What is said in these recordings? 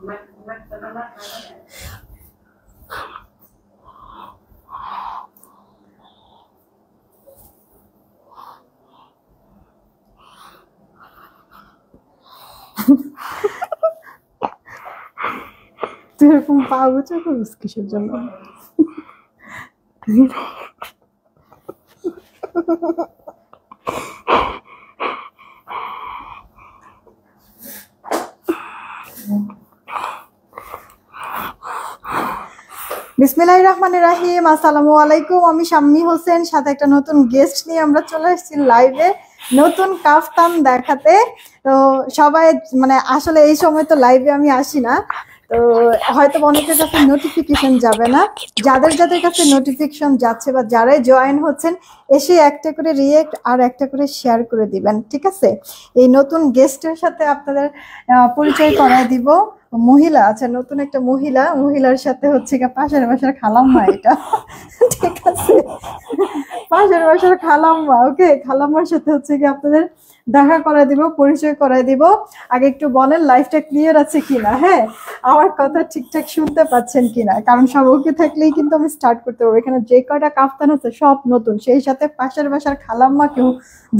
তুই এরকম পা উঁচু করিস কিসের জন্য? বিসমিল্লাহির রহমানির রহিম। আসসালামু আলাইকুম। আমি শাম্মী হোসেন, সাথে একটা নতুন গেস্ট নিয়ে আমরা চলে এসেছি লাইভে নতুন কাফতান দেখাতে। তো সবাই মানে আসলে এই সময় তো লাইভে আমি আসি না, তো হয়তো অনেকের কাছে নোটিফিকেশন যাবে না। যাদের যাদের কাছে নোটিফিকেশন যাচ্ছে বা যারাই জয়েন হচ্ছেন, এসে একটা করে রিয়েক্ট আর একটা করে শেয়ার করে দিবেন, ঠিক আছে? এই নতুন গেস্টের সাথে আপনাদের পরিচয় করায় দিব। মহিলা, আচ্ছা নতুন একটা মহিলার সাথে হচ্ছে পাশের বাসার খালাম্মা, এটা ঠিক আছে? পাশের বাসার খালাম্মা। ওকে, খালাম্মার সাথে হচ্ছে কি আপনাদের দেখা করায় দিব, পরিচয় করায় দিব। আগে একটু বলেন লাইফটা ক্লিয়ার আছে কিনা, হ্যাঁ, আমার কথা ঠিকঠাক শুনতে পাচ্ছেন কিনা, কারণ সব ওকে থাকলেই কিন্তু আমি স্টার্ট করতে পারবো। এখানে যে কয়টা কাফতান আছে সব নতুন, সেই সাথে পাশের বাসার খালাম্মাকেও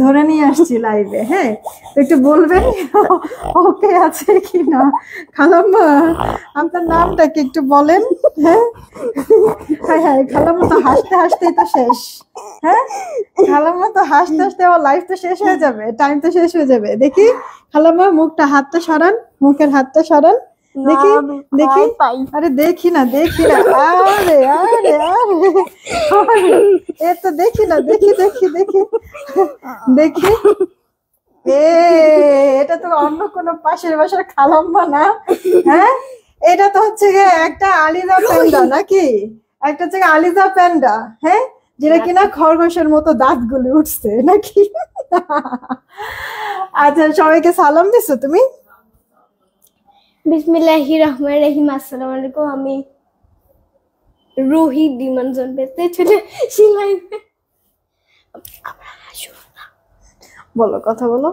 ধরে নিয়ে আসছি লাইভে। হ্যাঁ, তো একটু বলবেন ওকে আছে কিনা। খালাম্মা, আপনার নামটা কি একটু বলেন? হ্যাঁ হ্যাঁ হ্যাঁ, খালাম্মা তো হাসতে হাসতেই তো শেষ। হ্যাঁ, খালাম্মা তো হাসতে হাসতে আমার লাইফ তো শেষ হয়ে যাবে, টাইম তো শেষ hয়ে যাবে। দেখি খালাম্মা, মুখটা হাতটা সরান, মুখের হাতটা সরান, দেখি দেখি। আরে দেখি না দেখি না, আরে আরে আরে এ তো দেখি না, দেখি দেখি দেখি দেখি। এটা তো অন্য কোনো পাশের বাসার খালাম্মা না। হ্যাঁ, এটা তো হচ্ছে একটা আলিজা প্যান্ডা নাকি, একটা হচ্ছে আলিজা প্যান্ডা। হ্যাঁ, যেটা কিনা খরগোশের মতো দাঁতগুলি উঠছে নাকি? আচ্ছা, সবাইকে সালাম দিছো তুমি? বিসমিল্লাহির রহমানির রহিম। আসসালামু আলাইকুম। আমি রুহি ডিমানজন পেতে চলে সিলাই। বলো, কথা বলো।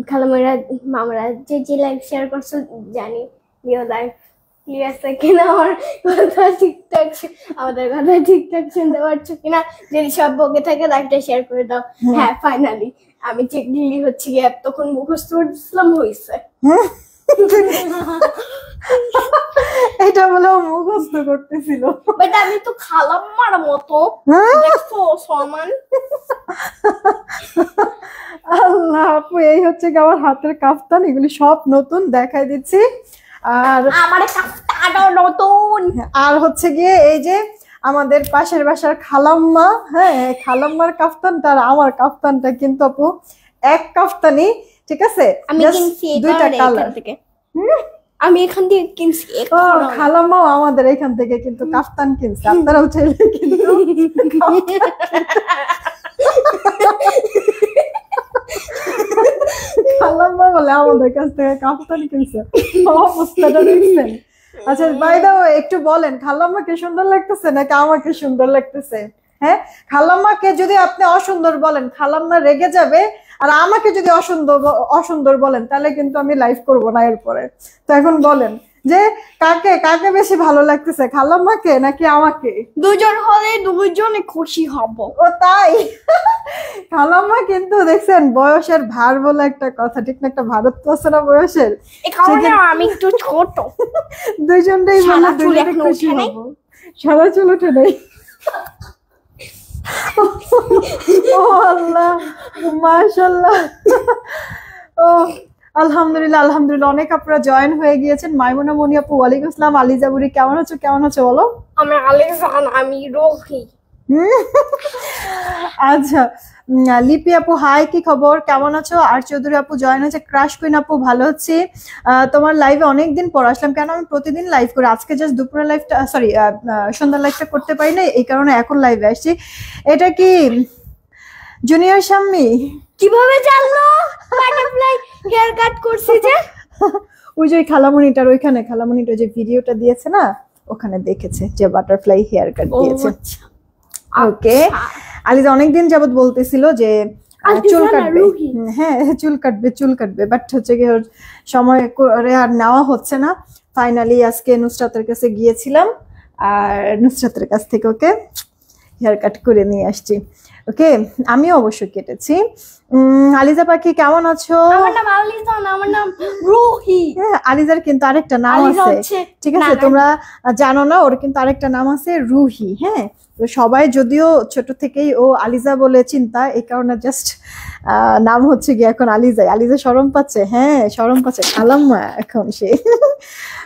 খালামারা মামারা যে লাইভ শেয়ার করছো, জানি ইও লাইভ ক্লিয়ার আছে কিনা, আমার কথা ঠিকঠাক, আমাদের কথা ঠিকঠাক শুনতে পারছো কিনা। যদি সব বকে থাকে লাইভটা শেয়ার করে দাও। হ্যাঁ, ফাইনালি আমি চেক দিলি হচ্ছে গিয়ে তখন মুখস্থ করছিলাম, হয়েছে। এটা বলে মুখস্থ করতেছিল, বাট আমি তো খালাম্মার মতো দেখছো সমান। আল্লাহ আপু, এই হচ্ছে কি আমার হাতের কাফতান, এগুলি সব নতুন দেখাই দিচ্ছি। আর আমার কাফতানও নতুন। আর হচ্ছে গিয়ে এই যে আমাদের পাশের বাসার খালাম্মা, হ্যাঁ, খালাম্মার কাফতানটা আর আমার কাফতানটা কিন্তু আপু এক কাফতানি, ঠিক আছে? আমি কিনছি দুইটা কালার থেকে, আমি এখান থেকে কিনছি। খালাম্মাও আমাদের এখান থেকে কিন্তু কাফতান কিনছে, আপনারাও চাইলে কিন্তু খালাম্মা বলে আমাদের কাছ থেকে কাফতান কিনছে। অবস্থাটা দেখছেন? আচ্ছা, বাই দ্য ওয়ে একটু বলেন, খালাম্মাকে সুন্দর লাগতেছে নাকি আমাকে সুন্দর লাগতেছে? হ্যাঁ, খালাম্মাকে যদি আপনি অসুন্দর বলেন খালাম্মা রেগে যাবে, আর আমাকে যদি অসুন্দর বলেন তাহলে কিন্তু আমি লাইভ করবো না এরপরে। তো এখন বলেন যে কাকে কাকে বেশি ভালো লাগতেছে, খালাম্মাকে নাকি আমাকে? দুজন হলে দুজনে খুশি হব। ও তাই? খালাম্মা কিন্তু দেখছেন বয়সের ভার বলে একটা কথা, ঠিক না? একটা ভারত আছে না বয়সের, আমি একটু ছোট। দুইজনটাই বলে দুজনে খুশি হব। সারা চুল উঠে নেই। ও আল্লাহ, মাশাআল্লাহ। ও আলহামদুলিল্লাহ আলহামদুলিল্লাহ, অনেক আপনারা জয়েন হয়ে গিয়েছেন। মাইমুনা মনি আপু, ওয়ালাইকুম আসসালাম। আলিজা বুড়ি, কেমন আছো? কেমন আছো বলো? আমি আলিজান, আমি রোহি। আচ্ছা, লিপি আপু হাই, কি খবর, কেমন আছো? আর চৌধুরী আপু জয়েন হয়েছে। ক্রাশ কুইন আপু, ভালো আছি। তোমার লাইভে অনেকদিন পর আসলাম, কেন আমি প্রতিদিন লাইভ করি, আজকে জাস্ট দুপুরের লাইভটা, সরি সন্ধ্যার লাইভটা করতে পারি না, এই কারণে এখন লাইভে আসছি। এটা কি জুনিয়র শাম্মী? কিভাবে জানলো বাটারফ্লাই হেয়ার কাট করছি যে? ওই যে খালামণিটার ওইখানে, খালামণিটা যে ভিডিওটা দিয়েছে না, ওখানে দেখেছে যে বাটারফ্লাই হেয়ার কাট দিয়েছে। ওকে, আলিজা অনেকদিন যাবত বলতেছিল যে চুল কাটবে। হ্যাঁ চুল কাটবে বাট হচ্ছে কি ওর সময় করে আর নেওয়া হচ্ছে না। ফাইনালি আজকে নুসরাতের কাছে গিয়েছিলাম আর নুসরাতের কাছ থেকে ওকে হেয়ার কাট করে নিয়ে আসছি। ওকে আমিও অবশ্য কেটেছি। আলিজা পাখি কেমন আছো? আমার নাম আলিজা না, আমার নাম রুহি। হ্যাঁ আলিজার কিন্তু আরেকটা নাম আছে, ঠিক আছে? তোমরা জানো না, ওর কিন্তু আরেকটা নাম আছে রুহি। হ্যাঁ তো সবাই যদিও ছোট থেকেই ও আলিজা বলে চিন্তা, এই কারণে জাস্ট নাম হচ্ছে গিয়ে এখন আলিজাই। আলিজা শরম পাচ্ছে, হ্যাঁ শরম পাচ্ছে। খালাম্মা এখন সে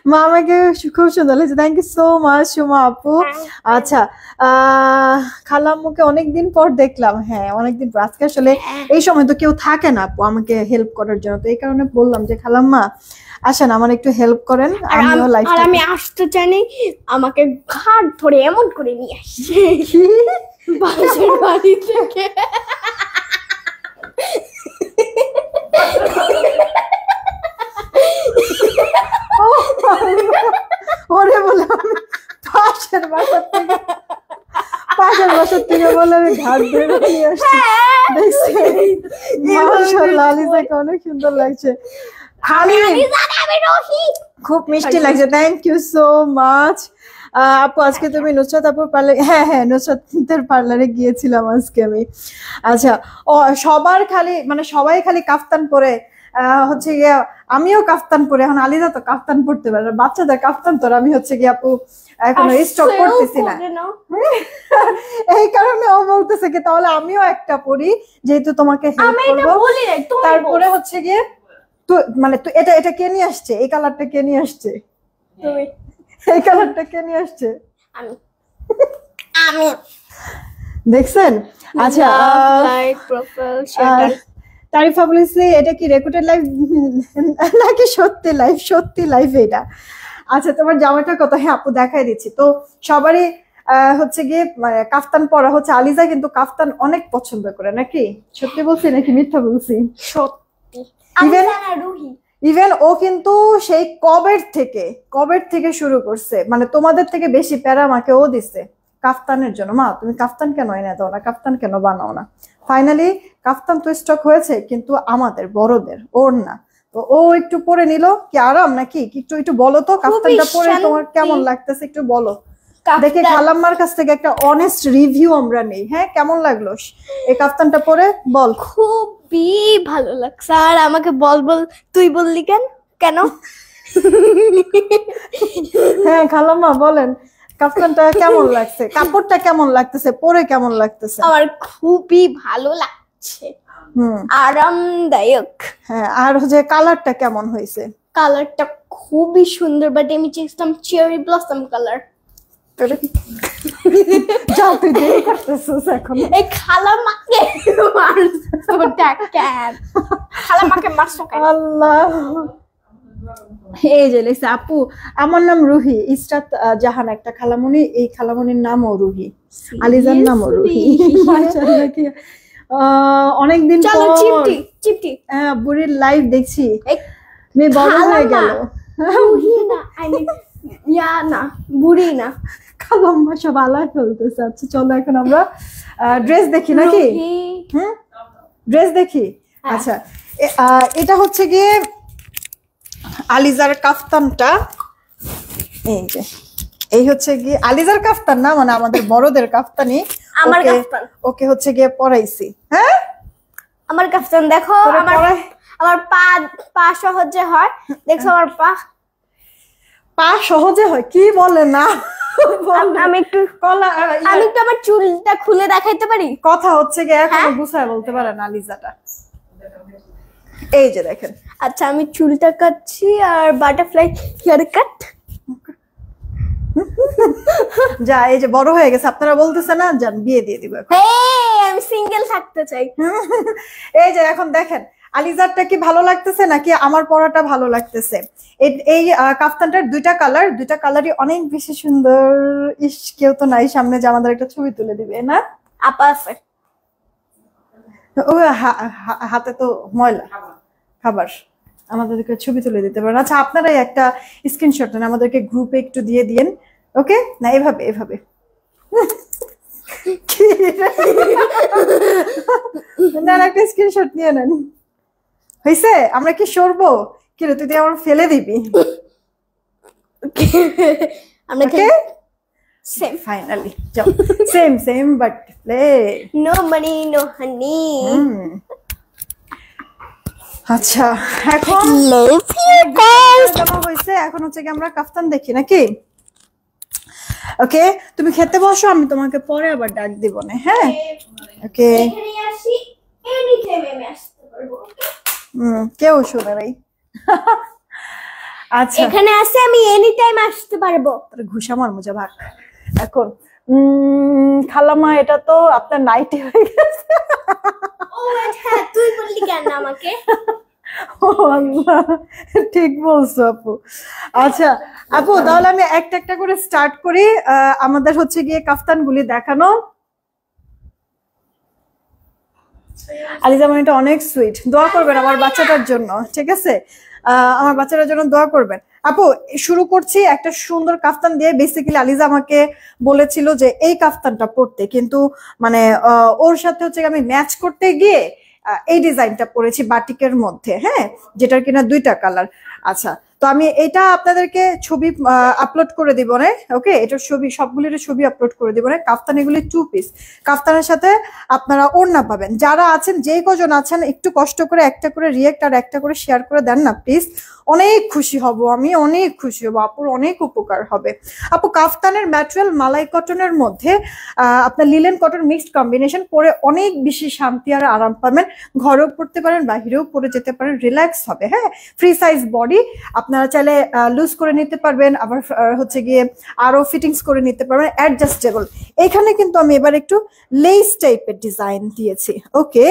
মা আমাকে খুব সুন্দর লাগছে, thank you so much Suma আপু। আচ্ছা খালাম্মুকে অনেকদিন পর দেখলাম, হ্যাঁ অনেকদিন পর। আজকে আসলে এই সময় তো কেউ থাকে না আপু আমাকে হেল্প করার জন্য, তো এই কারণে বললাম যে খালাম্মা আসেন আমার একটু হেল্প করেন। আর আমি আসতে জানি, আমাকে ঘাট ধরে এমন করে নিয়ে আসছে বাসের বাড়ি থেকে। ওরে বলে পাশের বাসার থেকে বলে আমি ঘাট ধরে নিয়ে আসছি। মাশাআল্লাহ আলিজাকে অনেক সুন্দর লাগছে, খুব মিষ্টি লাগছে। থ্যাংক ইউ সো মাচ আপু। আজকে তুমি নুসরাত আপুর পার্লারে, হ্যাঁ নুসরাতের পার্লারে গিয়েছিলাম আজকে আমি। আচ্ছা ও সবার খালি মানে সবাই খালি কাফতান পরে হচ্ছে গিয়ে, আমিও কাফতান পরে। এখন আলিজা তো কাফতান পরতে পারে, বাচ্চাদের কাফতান তো আমি হচ্ছে গিয়ে আপু এখন স্টক করতেছি না, এই কারণে ও বলতেছে কি তাহলে আমিও একটা পরি যেহেতু তোমাকে হেল্প করব। তারপরে হচ্ছে গিয়ে তো মানে এটা কে নিয়ে আসছে, এই কালারটা কে নিয়ে আসছে? তুমি। এই কালারটা কে নিয়ে আসছে? আমি। দেখছেন? আচ্ছা তারিফা বলেছে এটা কি রেকর্ডেড লাইভ নাকি সত্যি লাইভ? সত্যি লাইভ এটা। আচ্ছা তোমার জামাটা কত? হ্যাঁ আপু দেখাই দিচ্ছি। তো সবারই হচ্ছে গিয়ে কাফতান পরা হচ্ছে। আলিজা কিন্তু কাফতান অনেক পছন্দ করে, নাকি সত্যি বলছি নাকি মিথ্যা বলছি? সত্যি। ইভেন ও কিন্তু সেই কবের থেকে শুরু করছে, মানে তোমাদের থেকে বেশি প্যারা আমাকে ও দিছে কাফতানের জন্য। মা তুমি কাফতান কেন এনে দাও না, কাফতান কেন বানাও না? ফাইনালি কাফতান তো স্টক হয়েছে কিন্তু আমাদের বড়দের, ওর না। তো ও একটু পরে নিল, কি আরাম নাকি? একটু বলো তো কাফতানটা পরে তোমার কেমন লাগতেছে একটু বলো দেখে। খালাম্মার কাছ থেকে একটা অনেস্ট রিভিউ আমরা নেই। হ্যাঁ কেমন লাগলো এই কাফতানটা পরে বল? খুবই ভালো লাগছে। আর আমাকে বল তুই বললি কেন? হ্যাঁ খালাম্মা বলেন কাফতানটা কেমন লাগছে, কাপড়টা কেমন লাগতেছে, পরে কেমন লাগতেছে? আমার খুবই ভালো লাগছে, আরামদায়ক। হ্যাঁ আর হচ্ছে কালারটা কেমন হয়েছে? কালারটা খুবই সুন্দর, বাট আমি চেয়েছিলাম চেরি ব্লসম কালার। যাও তুই দেরি করতেছিস এখন। এই খালাম্মাকে মারছো কেন? খালাম্মাকে মারছো কেন? আল্লাহ এই যে লেখছে আপু আমার নাম রুহি, ইসরাত জাহান একটা খালামণি, এই খালামণির নামও রুহি, আলিজার নামও রুহি। মাশাআল্লাহ কি অনেকদিন পর চিপটি বুড়ির লাইভ দেখছি, মেয়ে বড় হয়ে গেল। রুহি না না বুড়ি না, খালাম্মা সব আলাদা ফেলতেছে। আচ্ছা চলো এখন আমরা ড্রেস দেখি নাকি? ড্রেস দেখি। আচ্ছা এটা হচ্ছে গিয়ে আলিজার কাফতানটা, এই যে এই হচ্ছে গিয়ে আলিজার কাফতান না, মানে আমাদের বড়দের কাফতানি। আমার কাফতান ওকে হচ্ছে গিয়ে পরাইছি। হ্যাঁ আমার কাফতান দেখো, আমার পা সহজে হয়। দেখছো আমার পা সহজে হয়? কি বলে না আমি একটু আমার চুলটা খুলে দেখাইতে পারি? কথা হচ্ছে গিয়ে এখনো গুছায় বলতে পারে না আলিজাটা। এই যে দেখেন। আচ্ছা আমি চুলটা কাটছি আর বাটারফ্লাই হেয়ার কাট। যা এই যে বড় হয়ে গেছে, আপনারা বলতেছে না যান বিয়ে দিয়ে দিব। আমি সিঙ্গেল থাকতে চাই। এই যে এখন দেখেন আলিজারটা কি ভালো লাগতেছে নাকি আমার পরাটা ভালো লাগতেছে? এই কাফতানটার দুইটা কালারই অনেক বেশি সুন্দর। ইস কেউ তো নাই সামনে যে আমাদের একটা ছবি তুলে দিবে না? আপা আছে। ও হাতে তো ময়লা খাবার, আমাদেরকে ছবি তুলে দিতে পারেন। আচ্ছা আপনারাই একটা স্ক্রিনশট নেন, আমাদেরকে গ্রুপে একটু দিয়ে দিয়েন। ওকে না এভাবে কি না একটা স্ক্রিনশট নিয়ে নেন হয়েছে আমরা কি সরবো কি রে তুই আমার ফেলে দিবি আমরা ওকে সেম ফাইনালি যাও same same but play no money no honey আচ্ছা এখন লাভ ইউ গাইস জামা হয়েছে এখন হচ্ছে কি আমরা কাফতান দেখি নাকি ওকে তুমি খেতে বসো আমি তোমাকে পরে আবার ডাক দিব না হ্যাঁ ওকে এখানে আসি এনি টাইম আমি আসতে পারবো কেউ শুনে নাই আচ্ছা এখানে আসে আমি এনি টাইম আসতে পারবো তোর ঘুষা মার মজা ভাগ এখন খালামা এটা তো আপনার নাইটি হয়ে গেছে ও হ্যাঁ তুই বললি কেন আমাকে ও আল্লাহ ঠিক বলছো আপু আচ্ছা আপু তাহলে আমি একটা একটা করে স্টার্ট করি আমাদের হচ্ছে গিয়ে কাফতানগুলি দেখানো আলিজা এটা অনেক সুইট দোয়া করবেন আমার বাচ্চাটার জন্য ঠিক আছে আমার বাচ্চাটার জন্য দোয়া করবেন আপু শুরু করছি একটা সুন্দর কাফতান দিয়ে বেসিক্যালি আলিজা আমাকে বলেছিল যে এই কাফতানটা পরতে কিন্তু মানে ওর সাথে হচ্ছে আমি ম্যাচ করতে গিয়ে এই ডিজাইনটা পরেছি বাটিকের মধ্যে হ্যাঁ যেটার কিনা 2টা কালার আচ্ছা তো আমি এটা আপনাদেরকে ছবি আপলোড করে দিব না ওকে এটার ছবি সবগুলির ছবি আপলোড করে দিব না কাফতান এগুলি 2 পিস কাফতানের সাথে আপনারা ওড়না পাবেন যারা আছেন যেই কজন আছেন একটু কষ্ট করে একটা করে রিয়েক্ট আর একটা করে শেয়ার করে দেন না প্লিজ অনেক খুশি হব আমি অনেক খুশি হব আপুর অনেক উপকার হবে আপু কাফতানের ম্যাটেরিয়াল মালাই কটনের মধ্যে আপনার লিলেন কটন মিক্সড কম্বিনেশন পরে অনেক বেশি শান্তি আর আরাম পাবেন ঘরেও পড়তে পারেন বাহিরেও পরে যেতে পারেন রিল্যাক্স হবে হ্যাঁ ফ্রি সাইজ বডি আপনারা চাইলে লুজ করে নিতে পারবেন আবার হচ্ছে গিয়ে আরো ফিটিংস করে নিতে পারবেন অ্যাডজাস্টেবল এখানে কিন্তু আমি এবার একটু লেস টাইপের ডিজাইন দিয়েছি ওকে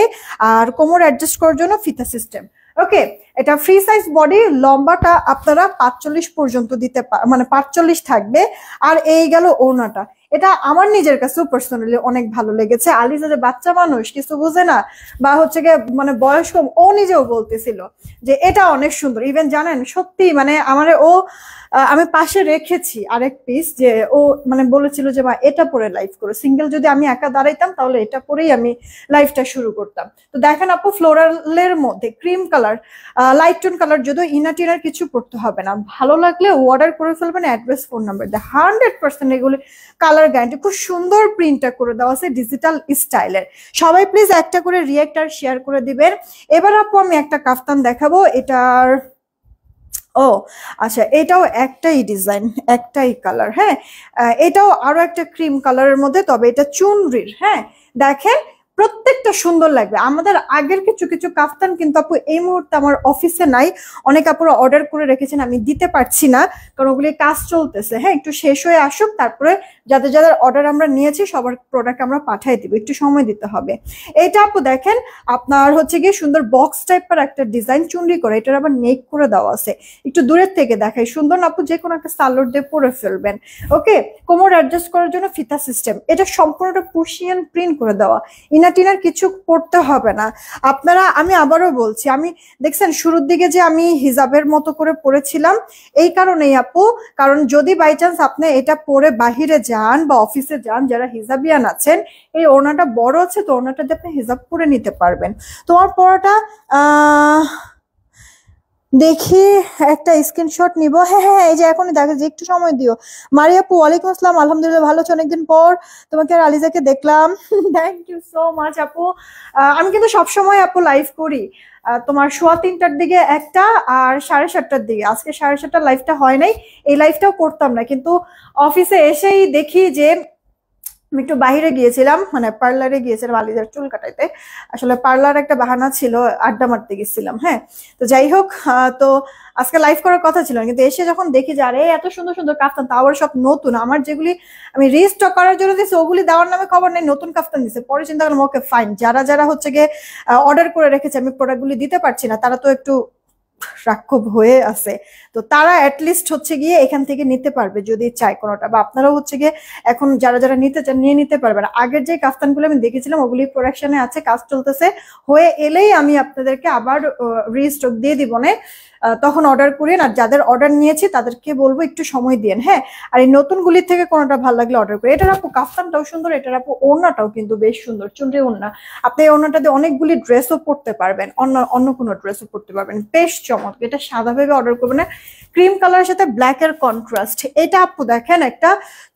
আর কোমর অ্যাডজাস্ট করার জন্য ফিতা সিস্টেম ওকে এটা ফ্রি সাইজ বডি লম্বাটা আপনারা 45 পর্যন্ত দিতে মানে 45 থাকবে আর এই গেল ওড়নাটা এটা আমার নিজের কাছেও পার্সোনালি অনেক ভালো লেগেছে আলিজা যে বাচ্চা মানুষ কিছু বোঝে না বা হচ্ছে গিয়ে মানে বয়স কম ও নিজেও বলতেছিল যে এটা অনেক সুন্দর ইভেন জানেন সত্যি মানে আমার ও আমি পাশে রেখেছি আরেক পিস যে ও মানে বলেছিল যে মা এটা পরে লাইভ করো সিঙ্গেল যদি আমি একা দাঁড়াইতাম তাহলে এটা পরেই আমি লাইভটা শুরু করতাম তো দেখেন আপু ফ্লোরালের মধ্যে cream colour light tone colour যদিও ইনার টিনার কিছু পড়তে হবে না ভালো লাগলে অর্ডার করে ফেলবেন অ্যাড্রেস ফোন নাম্বার দিয়ে 100% এগুলি কালার গ্যারান্টি খুব সুন্দর প্রিন্টটা করে দেওয়া আছে ডিজিটাল স্টাইলের সবাই প্লিজ একটা করে রিয়েক্ট আর শেয়ার করে দিবেন এবার আপু আমি একটা কাফতান দেখাবো এটার ও আচ্ছা এটাও একটাই ডিজাইন একটাই কালার হ্যাঁ এটাও আরো একটা ক্রিম কালারের মধ্যে তবে এটা চুনরির হ্যাঁ দেখেন প্রত্যেকটা সুন্দর লাগবে আমাদের আগের কিছু কিছু কাফতান কিন্তু আপু এই মুহূর্তে আমার অফিসে নাই অনেক আপুরা অর্ডার করে রেখেছেন আমি দিতে পারছি না কারণ ওগুলি কাজ চলতেছে হ্যাঁ একটু শেষ হয়ে আসুক তারপরে যাদের যাদের অর্ডার আমরা নিয়েছি সবার প্রোডাক্ট আমরা পাঠিয়ে দিব একটু সময় দিতে হবে এটা আপু দেখেন আপনার হচ্ছে গিয়ে সুন্দর বক্স টাইপের একটা ডিজাইন চুনরি করে এটার আবার নেক করে দেওয়া আছে একটু দূরের থেকে দেখাই সুন্দর আপু যে কোনো একটা সালোয়ার দিয়ে পরে ফেলবেন ওকে কোমর অ্যাডজাস্ট করার জন্য ফিতা সিস্টেম এটা সম্পূর্ণটা পুশিয়ান প্রিন্ট করে দেওয়া টিনার কিছু পড়তে হবে না আপনারা আমি আবারও বলছি আমি দেখছেন শুরুর দিকে যে আমি হিজাবের মতো করে পড়েছিলাম এই কারণেই আপু কারণ যদি বাই চান্স আপনি এটা পরে বাহিরে যান বা অফিসে যান যারা হিজাবিয়ান আছেন এই ওড়নাটা বড় আছে তো ওড়নাটা দিয়ে আপনি হিজাব পরে নিতে পারবেন তোমার পড়াটা দেখি একটা স্ক্রিনশট নিব হ্যাঁ হ্যাঁ এই যে এখনই দেখা যে একটু সময় দিও মারিয়া আপু ওয়ালাইকুম আসসালাম আলহামদুলিল্লাহ ভালো আছি অনেকদিন পর তোমাকে আর আলিজাকে দেখলাম থ্যাংক ইউ সো মাচ আপু আমি কিন্তু সবসময় আপু লাইভ করি তোমার 3:15টার দিকে একটা আর 7:30টার দিকে আজকে 7:30টার লাইভটা হয় নাই এই লাইভটাও করতাম না কিন্তু অফিসে এসেই দেখি যে আমি একটু বাইরে গিয়েছিলাম মানে পার্লারে গিয়েছিলাম আলিজার চুল কাটাইতে আসলে পার্লার একটা বাহানা ছিল আড্ডা মারতে গেছিলাম হ্যাঁ তো যাই হোক তো আজকে লাইভ করার কথা ছিল কিন্তু এসে যখন দেখি যে আরে এত সুন্দর সুন্দর কাফতান তাও সব নতুন আমার যেগুলি আমি রিস্টক করার জন্য দিয়েছি ওগুলি দেওয়ার নামে খবর নেই নতুন কাফতান দিচ্ছে পরে চিন্তা করলাম ওকে ফাইন যারা যারা হচ্ছে গিয়ে অর্ডার করে রেখেছে আমি প্রোডাক্টগুলি দিতে পারছি না তারা তো একটু রাক্ষব হয়ে আছে। তো তারা অ্যাটলিস্ট হচ্ছে গিয়ে এখান থেকে নিতে পারবে যদি চায় কোনোটা, বা আপনারাও হচ্ছে গিয়ে এখন যারা যারা নিতে চান নিয়ে নিতে পারবেন। আগের যে কাফতানগুলো আমি দেখেছিলাম ওগুলি প্রোডাকশনে আছে, কাজ চলতেছে, হয়ে এলেই আমি আপনাদেরকে আবার রিস্টক দিয়ে দিব না, তখন অর্ডার করেন। আর যাদের অর্ডার নিয়েছি তাদেরকে বলবো একটু সময় দিন, হ্যাঁ। আর এই নতুনগুলির থেকে কোনোটা ভালো লাগলে অর্ডার করি। এটার আপু কাফতানটাও সুন্দর, এটার আপু ওড়নাটাও কিন্তু বেশ সুন্দর, চুনরি ওড়না। আপনি এই ওড়নাটা দিয়ে অনেকগুলি ড্রেসও পরতে পারবেন, অন্য অন্য কোনো ড্রেসও পরতে পারবেন, বেশ চমৎকার। এটা সাদা ভেবে অর্ডার করবেন না, ক্রিম কালারের সাথে ব্ল্যাক এর কন্ট্রাস্ট। এটা আপু দেখেন একটা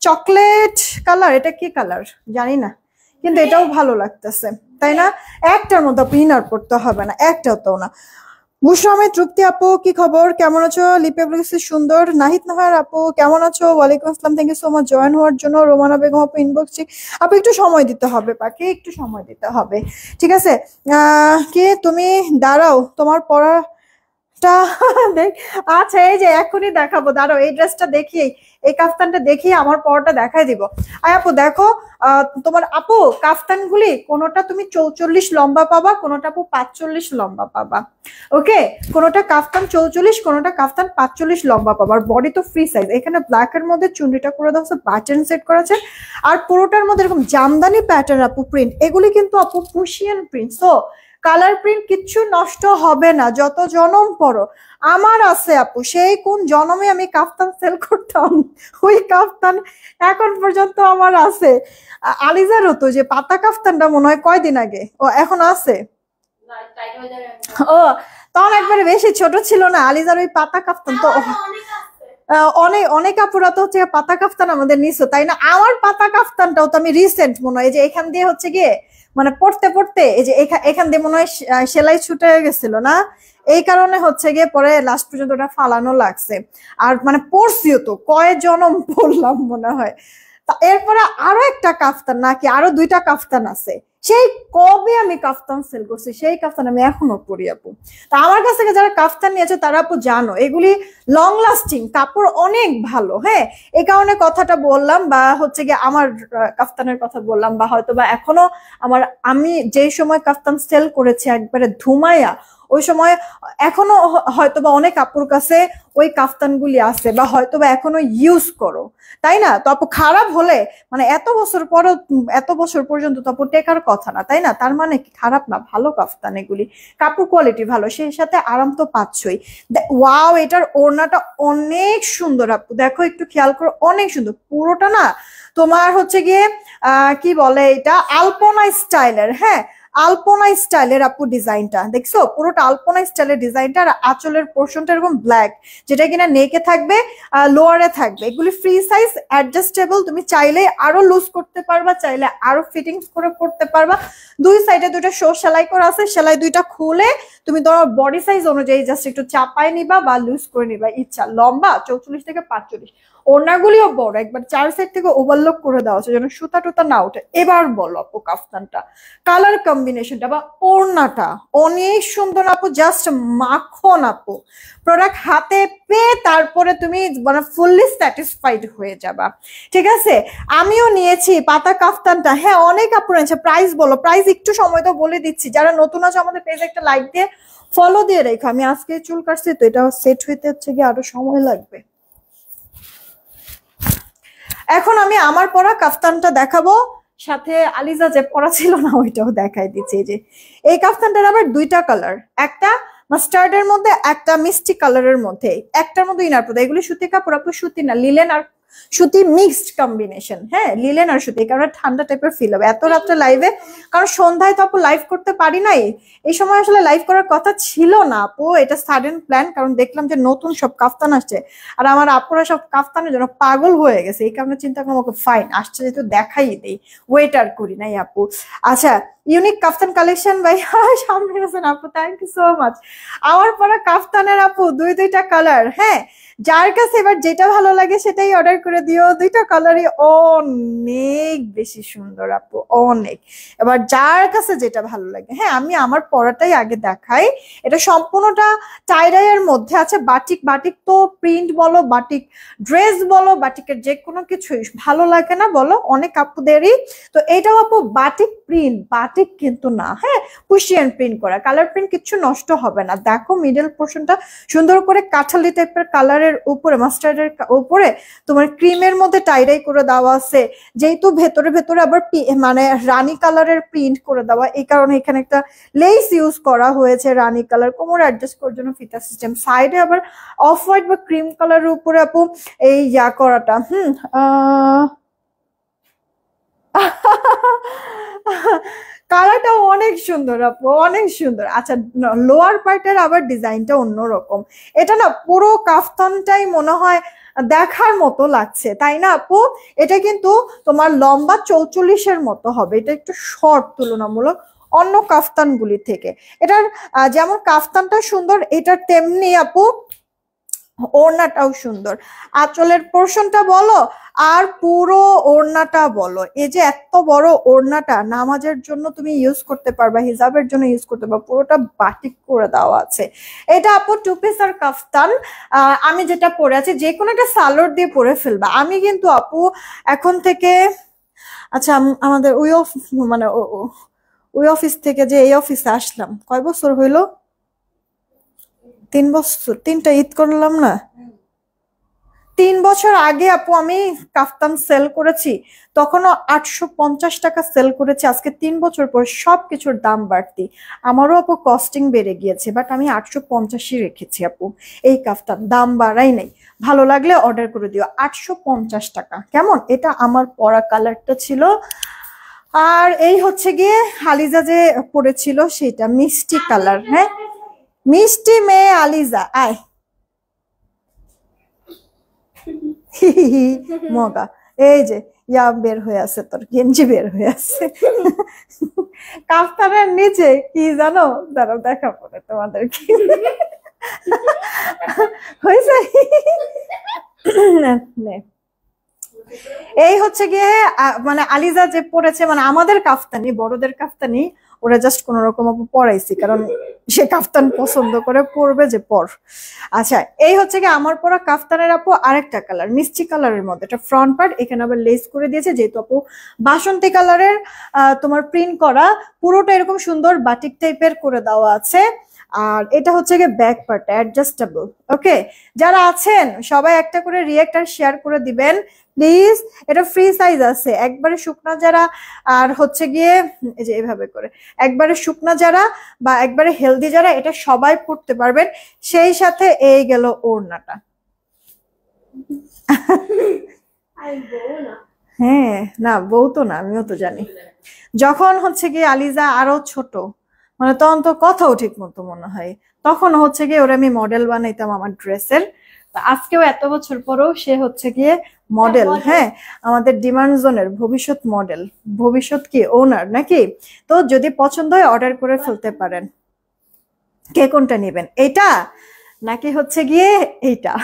চকলেট কালার, এটা কি কালার জানি না, কিন্তু এটাও ভালো লাগতেছে, তাই না? একটার মধ্যে আপু ইনার পড়তে হবে না, একটাও তো না। বুশরা তৃপ্তি আপু কি খবর, কেমন আছো? লিপে ব্লগস সুন্দর। নাহিদ নাহার আপু কেমন আছো? ওয়ালাইকুম আসসালাম, thank you so much join হওয়ার জন্য। রোমানা বেগম আপু ইনবক্স আপু একটু সময় দিতে হবে, পাখি একটু সময় দিতে হবে, ঠিক আছে? কি তুমি দাঁড়াও, তোমার পড়াটা দেখ। আচ্ছা এই যে এখনই দেখাবো, দাঁড়াও এই ড্রেসটা দেখিয়ে, এই কাফতানটা দেখিয়ে আমার পরটা দেখাই দিব। আয় আপু দেখো, তোমার আপু কাফতানগুলি কোনোটা তুমি 44 লম্বা পাবা, কোনোটা আপু 45 লম্বা পাবা, ওকে? কোনোটা কাফতান 44, কোনোটা কাফতান 45 লম্বা পাবা। আর বডি তো ফ্রি সাইজ। এখানে ব্ল্যাক এর মধ্যে চুন্ডিটা করে দেওয়া হচ্ছে, বাটন সেট করা আছে, আর পুরোটার মধ্যে এরকম জামদানি প্যাটার্ন আপু প্রিন্ট। এগুলি কিন্তু আপু পুশিয়ান প্রিন্ট, সো কালার প্রিন্ট কিচ্ছু নষ্ট হবে না যত জনম পরো। আমার আছে আপু, সেই কোন জনমে আমি কাফতান সেল করতাম, ওই কাফতান এখন পর্যন্ত আমার আছে। আলিজারও তো যে পাতা কাফতানটা মনে হয় কয়দিন আগে, ও এখন আছে। ও তখন একবারে বেশি ছোট ছিল না আলিজার ওই পাতা কাফতান, তো অনেক অনেক আপুরা তো হচ্ছে পাতা কাফতান আমাদের নিছো, তাই না? আমার পাতা কাফতানটাও তো আমি রিসেন্ট মনে হয় যে এখান দিয়ে হচ্ছে গিয়ে মানে পড়তে পড়তে এই যে এখান দিয়ে মনে হয় সেলাই ছুটে গেছিল না, এই কারণে হচ্ছে গিয়ে পরে লাস্ট পর্যন্ত ওটা ফালানো লাগছে। আর মানে পড়ছিও তো, কয় জনম পড়লাম মনে হয়। এরপরে আরো একটা কাফতান নাকি আরো দুইটা কাফতান আছে, সেই কবে আমি কাফতান সেল করছি, সেই কাফতান আমি এখনো পরি আপু। তা আমার কাছ থেকে যারা কাফতান নিয়েছে তারা আপু জানো এগুলি লং লাস্টিং, কাপড় অনেক ভালো, হ্যাঁ। এই কারণে কথাটা বললাম, বা হচ্ছে গিয়ে আমার কাফতানের কথা বললাম, বা হয়তো বা এখনো আমি যেই সময় কাফতান সেল করেছি একবারে ধুমাইয়া, ওই সময় এখনো হয়তোবা অনেক আপুর কাছে ওই কাফতানগুলি আছে, বা হয়তোবা এখনো ইউজ করো, তাই না? তো আপু খারাপ হলে মানে এত বছর পর, এত বছর পর্যন্ত তো আপু টেকার কথা না, তাই না? তার মানে কি খারাপ না, ভালো কাফতান এগুলি, কাপড় কোয়ালিটি ভালো, সেই সাথে আরাম তো পাচ্ছই। ওয়াও, এটার ওড়নাটা অনেক সুন্দর আপু, দেখো একটু খেয়াল করো, অনেক সুন্দর পুরোটা না। তোমার হচ্ছে গিয়ে কি বলে এটা, আলপনা স্টাইলের, হ্যাঁ আলপনা স্টাইলের আপু ডিজাইনটা দেখছো, পুরোটা আলপনা স্টাইলের ডিজাইনটা। আর আঁচলের পোর্শনটা এরকম ব্ল্যাক, যেটা কিনা নেকে থাকবে, লোয়ারে থাকবে। এগুলি ফ্রি সাইজ, অ্যাডজাস্টেবল, তুমি চাইলে আরো লুজ করতে পারবা, চাইলে আরো ফিটিংস করে পড়তে পারবা। দুই সাইডে দুইটা শো সেলাই করা আছে, সেলাই দুইটা খুলে তুমি তোমার বডি সাইজ অনুযায়ী জাস্ট একটু চাপায় নিবা বা লুজ করে নিবা ইচ্ছা। লম্বা 44 থেকে 45, ওড়নাগুলিও বড়, একবার চার সাইড থেকে ওভারলক করে দেওয়া হচ্ছে যেন সুতা টুতা না ওঠে। এবার বলো আপু কাফতানটা, কালার কম্বিনেশনটা বা ওড়নাটা অনেক সুন্দর আপু, জাস্ট মাখন আপু। প্রোডাক্ট হাতে পেয়ে তারপরে তুমি মানে ফুললি স্যাটিসফাইড হয়ে যাবা, ঠিক আছে? আমিও নিয়েছি পাতা কাফতানটা, হ্যাঁ অনেক আপু নিয়েছে। প্রাইস বলো, প্রাইস একটু সময় তো বলে দিচ্ছি, যারা নতুন আছে আমাদের পেজে একটা লাইক দিয়ে ফলো দিয়ে রেখো। আমি আজকে চুল কাটছি তো এটা সেট হইতে হচ্ছে গিয়ে আরো সময় লাগবে। এখন আমি আমার পরা কাফতানটা দেখাবো, সাথে আলিজা যে পরা ছিল না ওইটাও দেখাই দিচ্ছি। যে এই কাফতানটার আবার দুইটা কালার, একটা মাস্টার্ডের মধ্যে, একটা মিষ্টি কালারের মধ্যে, একটার মধ্যে ইনার প্রোডাক্ট। এগুলো সুতি কাপড় আপু, সুতি না, লিলেন আর সুতি মিক্সড কম্বিনেশন, হ্যাঁ লিলেন আর সুতি, কারণ ঠান্ডা টাইপের ফিল হবে এত রাত্রে লাইভে, কারণ সন্ধ্যায় তো আপু লাইভ করতে পারি নাই, এই সময় আসলে লাইভ করার কথা ছিল না আপু, এটা সাডেন প্ল্যান, কারণ দেখলাম যে নতুন সব কাফতান আসছে, আর আমার আপুরা সব কাফতানের জন্য পাগল হয়ে গেছে, এই কারণে চিন্তা করলাম ওকে ফাইন আসছে যেহেতু দেখাই দেই, ওয়েট আর করি নাই আপু। আচ্ছা, ইউনিক কাফতান কালেকশন ভাই সামনে আছেন আপু, থ্যাংক ইউ সো মাচ। আমার পরা কাফতানের আপু দুইটা কালার, হ্যাঁ যার কাছে এবার যেটা ভালো লাগে সেটাই অর্ডার করে দিও, দুইটা কালারই অনেক বেশি সুন্দর আপু, অনেক। এবার যার কাছে যেটা ভালো লাগে, হ্যাঁ আমি আমার পরাটাই আগে দেখাই। এটা সম্পূর্ণটা টাইডাইয়ের মধ্যে আছে, বাটিক, বাটিক তো প্রিন্ট বলো, বাটিক ড্রেস বলো, বাটিকের যে কোনো কিছুই ভালো লাগে না বলো, অনেক আপুদেরই। তো এটাও আপু বাটিক প্রিন্ট, বাটিক বাটিক কিন্তু না, হ্যাঁ, পুশিয়ান প্রিন্ট করা, কালার প্রিন্ট কিছু নষ্ট হবে না। দেখো মিডল পোর্শনটা সুন্দর করে কাঠালি টাইপের কালারের উপরে, মাস্টার্ডের উপরে তোমার ক্রিমের মধ্যে টাইডাই করে দেওয়া আছে, যেহেতু ভেতরে ভেতরে আবার মানে রানী কালারের প্রিন্ট করে দেওয়া, এই কারণে এখানে একটা লেস ইউজ করা হয়েছে রানী কালার, কোমর অ্যাডজাস্ট করার জন্য ফিতা সিস্টেম, সাইডে আবার অফ হোয়াইট বা ক্রিম কালারের উপরে আপু এই করাটা কালারটা অনেক সুন্দর আপু, অনেক সুন্দর। আচ্ছা, লোয়ার পার্টের আবার ডিজাইনটা অন্যরকম, এটা না পুরো কাফতানটাই মনে হয় দেখার মতো লাগছে, তাই না আপু? এটা কিন্তু তোমার লম্বা 44-এর মতো হবে, এটা একটু শর্ট তুলনামূলক অন্য কাফতানগুলি থেকে। এটার যেমন কাফতানটা সুন্দর, এটা তেমনি আপু ওড়নাটাও সুন্দর। আঁচলের পোর্শনটা বলো আর পুরো ওড়নাটা বলো, এই যে এত বড় ওড়নাটা নামাজের জন্য তুমি ইউজ করতে পারবা, হিজাবের জন্য ইউজ করতে পারবা, পুরোটা বাটিক করে দেওয়া আছে। এটা আপু টু পিস আর কাফতান। আমি যেটা পরে আছি যে কোনো একটা সালোয়ার দিয়ে পরে ফেলবা। আমি কিন্তু আপু এখন থেকে, আচ্ছা আমাদের মানে ওই অফিস থেকে যে এই অফিসে আসলাম কয় বছর হইলো? 3 বছর, 3টা ঈদ করলাম না? 3 বছর আগে আপু আমি কাফতান সেল করেছি, তখনও 850 টাকা সেল করেছি। আজকে 3 বছর পর সবকিছুর দাম বাড়তি, আমারও আপু কস্টিং বেড়ে গিয়েছে, বাট আমি 850-ই রেখেছি আপু। এই কাফতান দাম বাড়াই নাই, ভালো লাগলে অর্ডার করে দিও। 850 টাকা, কেমন? এটা আমার পরা কালারটা ছিল। আর এই হচ্ছে গিয়ে আলিজা যে পরেছিল সেটা মিষ্টি কালার, হ্যাঁ মিষ্টি মেয়ে আলিজা, আয় মগা, এই যে বের হয়ে আছে, তোর গেঞ্জি বের হয়ে আছে কাফতানের নিচে কি জানো, দাঁড়াও দেখা পড়ে তোমাদের কি হয়েছে এই হচ্ছে গিয়ে মানে আলিজা যে পড়েছে, মানে আমাদের কাফতানি, বড়দের কাফতানি ওরা জাস্ট কোন রকম পড়াইছি, কারণ সে কাফতান পছন্দ করে পরবে যে পর। আচ্ছা, এই হচ্ছে গিয়ে আমার পরা কাফতানের আপু আরেকটা কালার, মিষ্টি কালারের মধ্যে, এটা ফ্রন্ট পার্ট, এখানে আবার লেস করে দিয়েছে, যেহেতু আপু বাসন্তী কালারের তোমার প্রিন্ট করা, পুরোটা এরকম সুন্দর বাটিক টাইপের করে দেওয়া আছে। আর এটা হচ্ছে গিয়ে ব্যাক পার্ট অ্যাডজাস্টেবল। ওকে, যারা আছেন সবাই একটা করে রিয়েক্ট আর শেয়ার করে দিবেন প্লিজ। এটা ফ্রি সাইজ আছে, একবারে শুকনা যারা আর হচ্ছে গিয়ে এই যে এভাবে করে একবারে শুকনা যারা বা একবারে হেলদি যারা, এটা সবাই পড়তে পারবেন। সেই সাথে এই গেল ওড়নাটা হ্যাঁ, না বউ তো না, আমিও তো জানি। যখন হচ্ছে গিয়ে আলিজা আরো ছোট, মানে তখন তো কথাও ঠিক মতো মনে হয়, তখন হচ্ছে গিয়ে ওরা আমি মডেল বানাইতাম আমার ড্রেসের। আজকেও এত বছর পরেও সে হচ্ছে গিয়ে মডেল, হ্যাঁ আমাদের ডিমান্ড জোনের ভবিষ্যৎ মডেল, ভবিষ্যৎ কি ওনার নাকি। তো যদি পছন্দ হয় অর্ডার করে ফেলতে পারেন। কে কোনটা নেবেন, এটা নাকি হচ্ছে গিয়ে এইটা?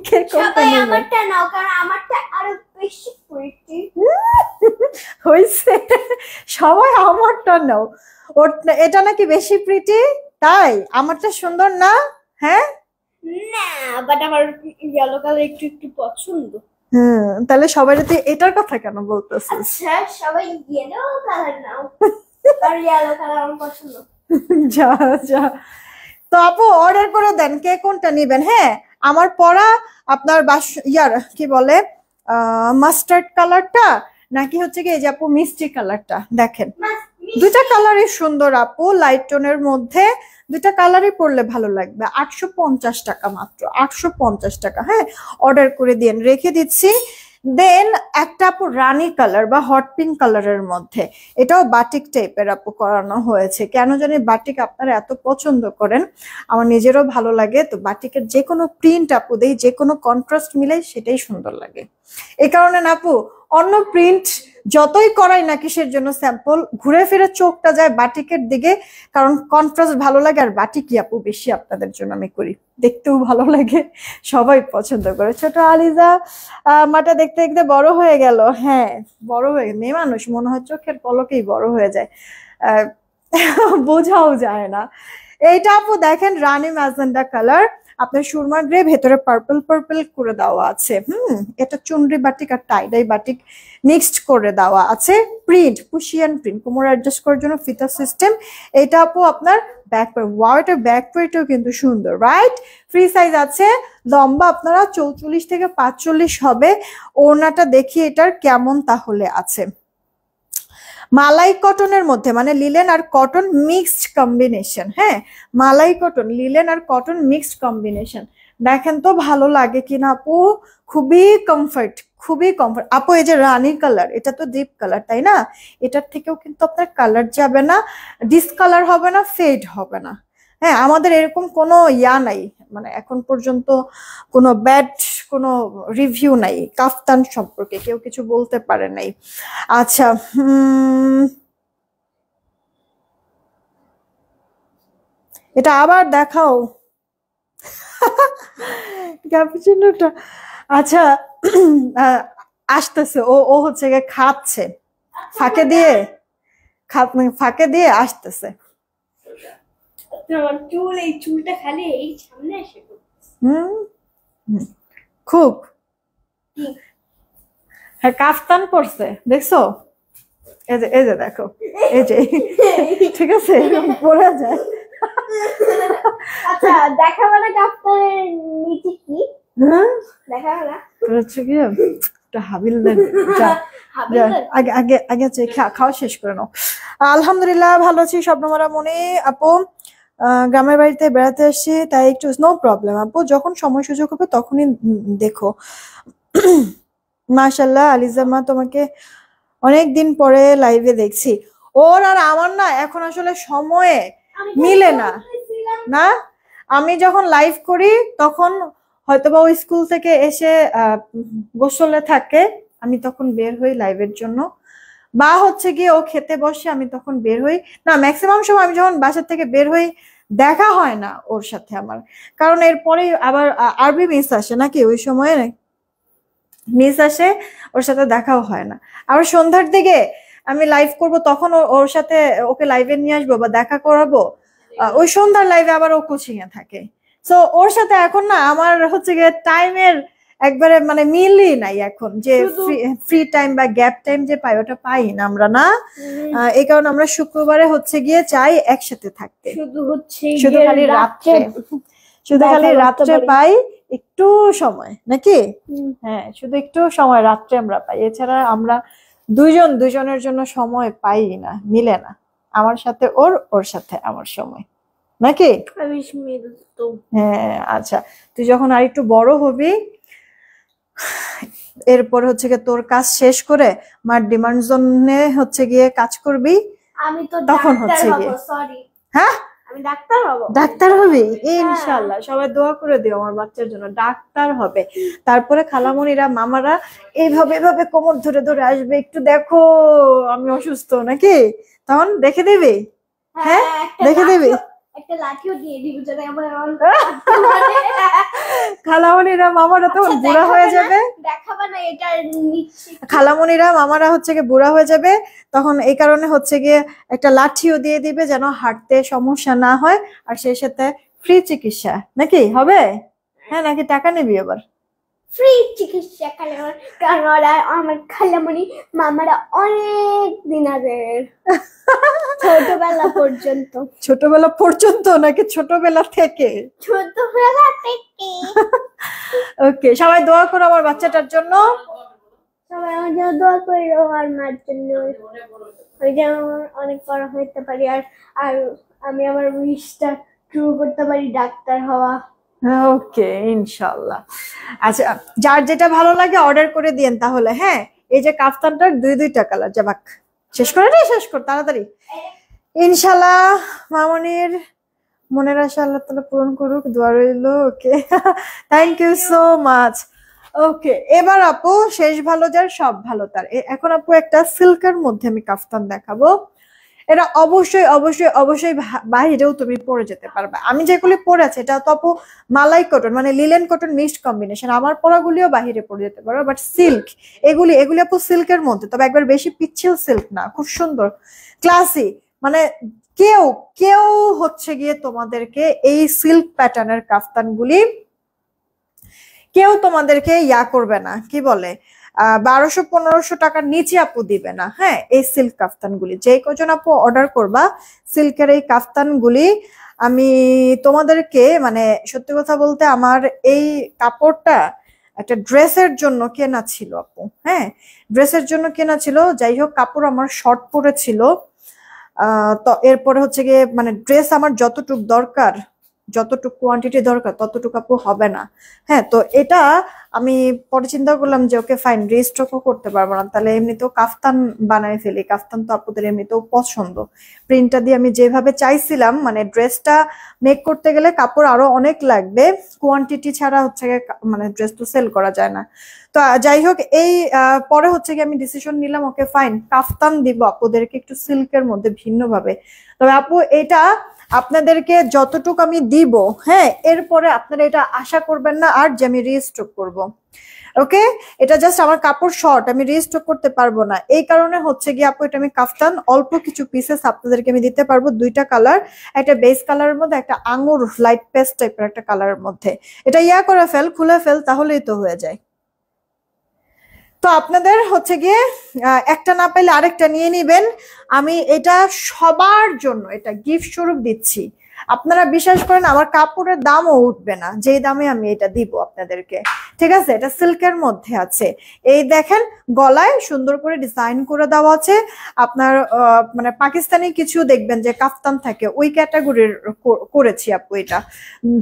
কে কোনটা নেবেন? আমারটা নাও, কারণ আমারটা আরো বেশি প্রিটি হইছে, সবাই আমারটা নাও। এটা নাকি বেশি প্রিটি, তাই আমারটা সুন্দর না? হ্যাঁ না, বাট আমার ইয়েলো কালার একটু একটু পছন্দ। তাহলে সবাই তুই এটার কথা কেন বলতেছিস? আচ্ছা, সবাই ইয়েলো কালার নাও, আর ইয়েলো কালার আমার পছন্দ। যা যা, তো আপু অর্ডার করে দেন কে কোনটা নেবেন। হ্যাঁ, আমার পরা আপনার কি বলে মাস্টার্ড কালারটা নাকি হচ্ছে কি এই যে আপু মিষ্টি কালারটা, দেখেন দুইটা কালারই সুন্দর আপু, লাইট টোনের মধ্যে দুইটা কালারই পরলে ভালো লাগবে। 850 টাকা মাত্র, 850 টাকা। হ্যাঁ, অর্ডার করে দিন, রেখে দিচ্ছি। দেন একটা আপু রানী কালার বা হট পিঙ্ক কালারের মধ্যে, এটাও বাটিক টাইপের আপু করানো হয়েছে। কেন জানি বাটিক আপনারা এত পছন্দ করেন, আমার নিজেরও ভালো লাগে। তো বাটিকের যে কোনো প্রিন্ট আপু দেই, যে কোনো কন্ট্রাস্ট মিলে সেটাই সুন্দর লাগে। এই কারণে না আপু অন্য প্রিন্ট যতই করাই না কিসের জন্য, স্যাম্পল ঘুরে ফিরে চোখটা যায় বাটিকের দিকে, কারণ কন্ট্রাস্ট ভালো লাগে। আর বাটিকই আপু বেশি আপনাদের জন্য আমি করি, দেখতেও ভালো লাগে, সবাই পছন্দ করে। ছোট আলিজা মাটা দেখতে দেখতে বড় হয়ে গেল। হ্যাঁ বড় হয়ে, মেয়ে মানুষ মনে হয় চোখের পলকেই বড় হয়ে যায়, বোঝাও যায় না। এইটা আপু দেখেন রানী ম্যাজেন্ডা কালার, আপনার সুরমা গ্রে, ভেতরে পার্পল পার্পল করে দেওয়া আছে। এটা চুনরি বাটিক আর টাইডাই বাটিক মিক্সড করে দেওয়া আছে। প্রিন্ট পুশিয়ান প্রিন্ট, কোমর অ্যাডজাস্ট করার জন্য ফিতা সিস্টেম। এটা আপু আপনার ব্যাক পার্ট, ওয়াও এটা ব্যাক পার্টও কিন্তু সুন্দর, রাইট? ফ্রি সাইজ আছে। লম্বা আপনারা 44 থেকে 45 হবে। ওড়নাটা দেখি এটার কেমন তাহলে আছে। মালাই কটনের মধ্যে, মানে লিলেন আর কটন মিক্সড কম্বিনেশন। হ্যাঁ, মালাই কটন, লিলেন আর কটন মিক্সড কম্বিনেশন। দেখেন তো ভালো লাগে কিনা আপু। খুবই কমফর্ট, খুবই কমফর্ট আপু। এই যে রানী কালার, এটা তো ডিপ কালার তাই না? এটার থেকেও কিন্তু আপনার কালার যাবে না, ডিসকালার হবে না, ফেড হবে না। হ্যাঁ, আমাদের এরকম কোনো ইয়া নাই, মানে এখন পর্যন্ত কোনো ব্যাড কোনো রিভিউ নাই কাফতান সম্পর্কে, কেউ কিছু বলতে পারে নাই। আচ্ছা, এটা আবার দেখাও ক্যাপুচিনোটা। আচ্ছা, আসতেছে ও, ও হচ্ছে গিয়ে খাচ্ছে ফাঁকে দিয়ে, ফাঁকে দিয়ে আসতেছে। আমার চুল, এই চুলটা খালি এই সামনে এসে খুব হ্যাঁ কাফতান পরছে, দেখছো? এই যে দেখো, এই যে ঠিক আছে, এরকম পরা যায়। আচ্ছা, দেখাবো না কাপ্তানের নিচে কি? দেখাবো না, হচ্ছে কি হাবিলদার। আগে আগে আগে খাওয়া শেষ করে নাও। আলহামদুলিল্লাহ ভালো আছি স্বপ্নমারা মনে। আপু গ্রামের বাড়িতে বেড়াতে আসছি, তাই একটু নো প্রবলেম আপু, যখন সময় সুযোগ হবে তখনই দেখো। মাশাল্লাহ আলিজা মা, তোমাকে অনেকদিন পরে লাইভে দেখছি। ওর আর আমার না এখন আসলে সময়ে মিলে না। না, আমি যখন লাইভ করি তখন হয়তোবা ওই স্কুল থেকে এসে গোসলে থাকে, আমি তখন বের হই লাইভের জন্য, বা হচ্ছে গিয়ে ও খেতে বসে, আমি তখন বের হই না। ম্যাক্সিমাম সময় আমি যখন বাসার থেকে বের হই দেখা হয় না ওর সাথে আমার, কারণ এরপরে আবার আরবি মিস আসে নাকি, ওই সময়ে মিস আসে, ওর সাথে দেখাও হয় না। আবার সন্ধ্যার দিকে আমি লাইভ করব, তখন ওর সাথে ওকে লাইভে নিয়ে আসবো বা দেখা করাবো, ওই সন্ধ্যার লাইভে আবার ও কোচিং এ থাকে। সো ওর সাথে এখন না আমার হচ্ছে গিয়ে টাইমের একবারে মানে মিলই নাই এখন, যে ফ্রি টাইম বা গ্যাপ টাইম যে পাই ওটা পাই না আমরা না। এই কারণে আমরা শুক্রবারে হচ্ছে গিয়ে চাই একসাথে থাকতে, শুধু খালি রাত্রে, শুধু খালি রাত্রে পাই একটু সময় নাকি। হ্যাঁ, শুধু একটু সময় রাত্রে আমরা পাই, এছাড়া আমরা দুজনের জন্য সময় পাই না, মিলে না। আমার সাথে ওর, ওর সাথে আমার সময় নাকি। হ্যাঁ আচ্ছা, তুই যখন আর একটু বড় হবি, এরপর হচ্ছে গিয়ে তোর কাজ শেষ করে মার ডিমান্ড জোনে হচ্ছে গিয়ে কাজ করবি, আমি তো তখন হচ্ছে গিয়ে হ্যাঁ আমি ডাক্তার হব। ডাক্তার হবি ইনশাআল্লাহ, সবাই দোয়া করে দিও আমার বাচ্চার জন্য ডাক্তার হবে। তারপরে খালামণিরা মামারা এইভাবে এভাবে কোমর ধরে ধরে আসবে, একটু দেখো আমি অসুস্থ নাকি, তখন দেখে দিবি। হ্যাঁ দেখে দিবি, একটা লাঠিও দিয়ে দিবি যদি আমার খালামণিরা মামারা তখন বুড়া হয়ে যাবে। দেখাবা না এটা নিচ্ছি, খালামণিরা মামারা হচ্ছে গিয়ে বুড়া হয়ে যাবে, তখন এই কারণে হচ্ছে গিয়ে একটা লাঠিও দিয়ে দিবে যেন হাঁটতে সমস্যা না হয়, আর সেই সাথে ফ্রি চিকিৎসা নাকি হবে। হ্যাঁ, নাকি টাকা নিবি আবার? ফ্রি চিকিৎসা কারণ আমার খালামণি মামারা অনেক দিন আগে ছোটবেলা পর্যন্ত। ছোটবেলা পর্যন্ত নাকি ছোটবেলা থেকে? ছোটবেলা থেকে। ওকে, সবাই দোয়া করো আমার বাচ্চাটার জন্য, সবাই আমার জন্য দোয়া করো আর মার জন্য, ওই যে অনেক বড় হতে পারি, আর আমি আমার উইশটা ট্রু করতে পারি, ডাক্তার হওয়া। ওকে ইনশাআল্লাহ। আচ্ছা, যার যেটা ভালো লাগে অর্ডার করে দিয়েন তাহলে। হ্যাঁ, এই যে কাফতানটার দুইটা কালার, যাবাক শেষ করে রে, শেষ কর তাড়াতাড়ি ইনশাআল্লাহ। মামনির মনের আশা আল্লাহ তাআলা পূরণ করুক, দোয়া রইল। ওকে, থ্যাংক ইউ সো মাচ। ওকে, এবার আপু শেষ ভালো যার সব ভালো তার। এখন আপু একটা সিল্কের মধ্যে আমি কাফতান দেখাবো, এটা অবশ্যই অবশ্যই অবশ্যই বাহিরেও তুমি পরে যেতে পারবে। আমি যেগুলি পরে আছে এটা তো আপু মালাই কটন মানে লিলেন কটন মিক্সড কম্বিনেশন, আমার পরাগুলিও বাহিরে পরে যেতে পারবে, বাট সিল্ক এগুলি আপু সিল্কের মধ্যে, তবে একবার বেশি পিচ্ছিল সিল্ক না, খুব সুন্দর ক্লাসি, মানে কেউ কেউ হচ্ছে গিয়ে তোমাদেরকে এই সিল্ক প্যাটার্নের কাফতানগুলি কেউ তোমাদেরকে ইয়া করবে না, কি বলে 1200-1500 টাকার নিচে আপু দিবে না। হ্যাঁ, এই সিল্ক কাফতানগুলি যে কজন আপু অর্ডার করবা সিল্কের এই কাফতানগুলি, আমি তোমাদেরকে মানে সত্যি কথা বলতে আমার এই কাপড়টা একটা ড্রেসের জন্য কেনা ছিল আপু। হ্যাঁ, ড্রেসের জন্য কেনা ছিল, যাই হোক কাপড় আমার শর্ট পড়েছিল। তো এরপরে হচ্ছে গিয়ে মানে ড্রেস আমার যতটুকু দরকার, যতটুকু কোয়ান্টিটি দরকার ততটুকু আপু হবে না। হ্যাঁ, তো এটা আমি পরে চিন্তা করলাম যে ওকে ফাইন, রিস্টকও করতে পারবো না, তাহলে এমনিতেও কাফতান বানাই ফেলি। কাফতান তো আপুদের এমনিতেও পছন্দ, প্রিন্টটা দিয়ে আমি যেভাবে চাইছিলাম, মানে ড্রেসটা মেক করতে গেলে কাপড় আরো অনেক লাগবে, কোয়ান্টিটি ছাড়া হচ্ছে মানে ড্রেস তো সেল করা যায় না। তো যাই হোক এই পরে হচ্ছে কি আমি ডিসিশন নিলাম ওকে ফাইন কাফতান দিব আপুদেরকে একটু সিল্কের মধ্যে ভিন্নভাবে। তবে আপু এটা আপনাদেরকে যতটুকু আমি দিব, হ্যাঁ, এরপরে আপনারা এটা আশা করবেন না আর যে আমি রিস্টক করব। ওকে, এটা জাস্ট আমার কাপড় শর্ট, আমি রিস্টক করতে পারবো না, এই কারণে হচ্ছে গিয়ে আপু এটা আমি কাফতান অল্প কিছু পিসেস আপনাদেরকে আমি দিতে পারবো, দুইটা কালার, একটা বেস কালারের মধ্যে, একটা আঙুর লাইট পেস্ট টাইপের একটা কালারের মধ্যে। এটা ইয়া করে ফেল, খুলে ফেল, তাহলেই তো হয়ে যায়। তো আপনাদের হচ্ছে গিয়ে একটা না পাইলে আরেকটা নিয়ে নিবেন। আমি এটা সবার জন্য এটা গিফট স্বরূপ দিচ্ছি। আপনারা বিশ্বাস করেন আমার কাপড়ের দামও উঠবে না যে দামে আমি এটা দিব আপনাদেরকে। ঠিক আছে, এটা সিল্কের মধ্যে আছে, এই দেখেন গলায় সুন্দর করে ডিজাইন করে দেওয়া আছে। আপনার মানে পাকিস্তানি কিছু দেখবেন যে কাফতান থাকে ওই ক্যাটাগরির করেছি আপু এটা।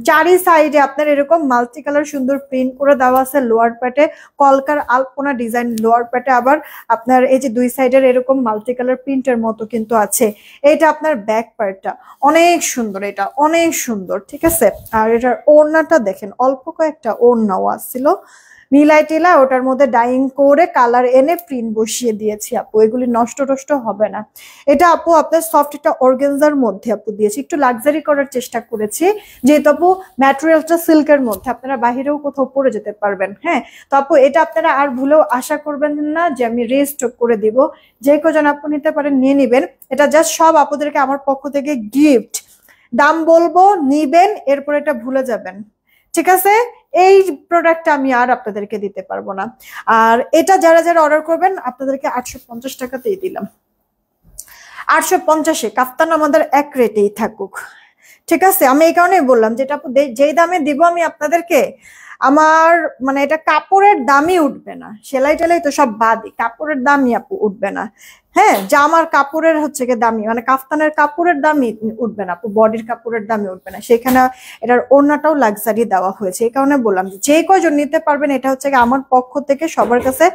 চারি সাইডে আপনার এরকম মাল্টি কালার সুন্দর প্রিন্ট করে দেওয়া আছে, লোয়ার প্যাটে কলকার আলপনা ডিজাইন, লোয়ার প্যাটে আবার আপনার এই যে দুই সাইডের এরকম মাল্টি কালার প্রিন্টের মতো কিন্তু আছে। এটা আপনার ব্যাক পার্টটা অনেক সুন্দর, এটা অনেক সুন্দর। ঠিক আছে, আর এটার ওড়নাটা দেখেন, অল্প কয়েকটা ওড়নাও আসছিল, মিলাই টিলা ওটার মধ্যে ডাইং করে কালার এনে প্রিন্ট বসিয়ে দিয়েছি আপু, এগুলি নষ্ট টষ্ট হবে না। এটা আপু আপনার সফট একটা অর্গানজার মধ্যে আপু দিয়েছি, একটু লাক্সারি করার চেষ্টা করেছি, যেহেতু আপু ম্যাটেরিয়ালটা সিল্কের মধ্যে, আপনারা বাহিরেও কোথাও পরে যেতে পারবেন। হ্যাঁ, তো আপু এটা আপনারা আর ভুলেও আশা করবেন না যে আমি রিস্টক করে দিব, যে কজন আপু নিতে পারেন নিয়ে নিবেন। এটা জাস্ট সব আপুদেরকে আমার পক্ষ থেকে গিফট, দাম বলবো নিবেন, এরপর এটা ভুলে যাবেন। ঠিক আছে, এই প্রোডাক্টটা আমি আর আপনাদেরকে দিতে পারবো না। আর এটা যারা যারা অর্ডার করবেন আপনাদেরকে 850 টাকাতেই দিলাম, 850-এ কাফতান আমাদের এক রেটেই থাকুক। ঠিক আছে, আমি এই কারণেই বললাম যেটা আপু যেই দামে দিব আমি আপনাদেরকে, আমার মানে এটা কাপড়ের দামই উঠবে না, সেলাই টেলাই তো সব বাদই, কাপড়ের দামই আপু উঠবে না। হ্যাঁ, জামার কাপড়ের হচ্ছে গিয়ে দামি, মানে কাফতানের কাপড়ের দামই উঠবে না আপু, বডির কাপড়ের দামই উঠবে না, সেখানে এটার ওড়নাটাও লাক্সারি দেওয়া হয়েছে। এই কারণে বললাম যে কয়জন নিতে পারবেন এটা হচ্ছে গিয়ে আমার পক্ষ থেকে সবার কাছে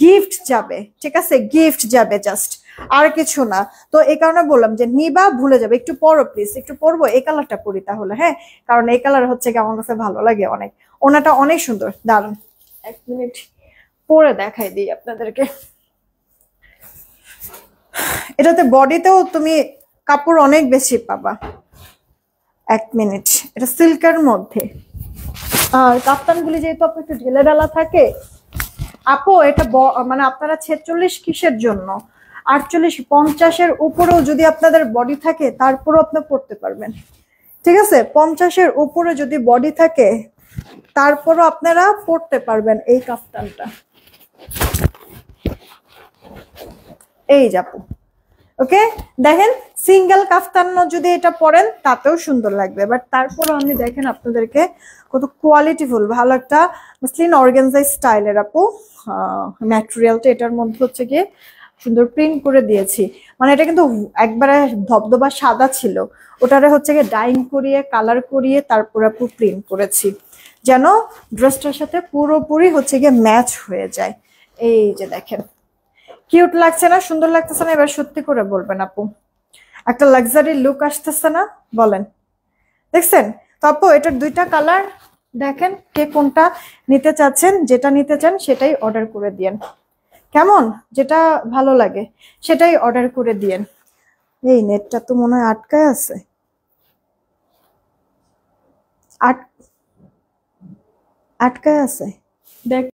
গিফট যাবে। ঠিক আছে, গিফট যাবে, জাস্ট আর কিছু না। তো এই কারণে বললাম যে নিবা ভুলে যাবে, একটু পরো প্লিজ, একটু পরবো, এই কালারটা পরি তাহলে। হ্যাঁ, কারণ এই কালার হচ্ছে কি আমার কাছে ভালো লাগে অনেক, ওনাটা অনেক সুন্দর, দারুন। এক মিনিট পরে দেখাই দিই আপনাদেরকে। এটাতে বডিতেও তুমি কাপড় অনেক বেশি পাবা। এক মিনিট, এটা সিল্কের মধ্যে, আর কাফতানগুলি যেহেতু আপু একটু ঢেলে ঢালা থাকে আপু, এটা মানে আপনারা 46 কিসের জন্য, 48-50-এর উপরেও যদি আপনাদের বডি থাকে তারপরেও আপনি পড়তে পারবেন। ঠিক আছে, 50-এর উপরে যদি বডি থাকে তারপরও আপনারা পড়তে পারবেন এই কাফতানটা। এই যাপু, ওকে, দেখেন সিঙ্গেল কাফতান যদি এটা পরেন তাতেও সুন্দর লাগবে, বাট তারপরও আমি দেখেন আপনাদেরকে কত কোয়ালিটিফুল ভালো একটা মসলিন অর্গানজা স্টাইলের আপু ম্যাটেরিয়ালটা, এটার মধ্যে হচ্ছে গিয়ে সুন্দর প্রিন্ট করে দিয়েছি। মানে এটা কিন্তু একবারে ধবধবা সাদা ছিল, ওটারে হচ্ছে গিয়ে ডাইং করিয়ে কালার করিয়ে তারপর আপু প্রিন্ট করেছি, যেন ড্রেসটার সাথে পুরোপুরি হচ্ছে গিয়ে ম্যাচ হয়ে যায়। এই যে দেখেন কিউট লাগছে না, সুন্দর লাগতেছে না? এবার সত্যি করে বলবেন আপু, একটা লাক্সারি লুক আসতেছে না বলেন? দেখছেন তো আপু, এটার দুইটা কালার দেখেন, কে কোনটা নিতে চাচ্ছেন, যেটা নিতে চান সেটাই অর্ডার করে দিয়েন, কেমন, যেটা ভালো লাগে সেটাই অর্ডার করে দিয়েন। এই নেটটা তো মনে হয় আটকায় আছে, আটকায় আছে দেখ।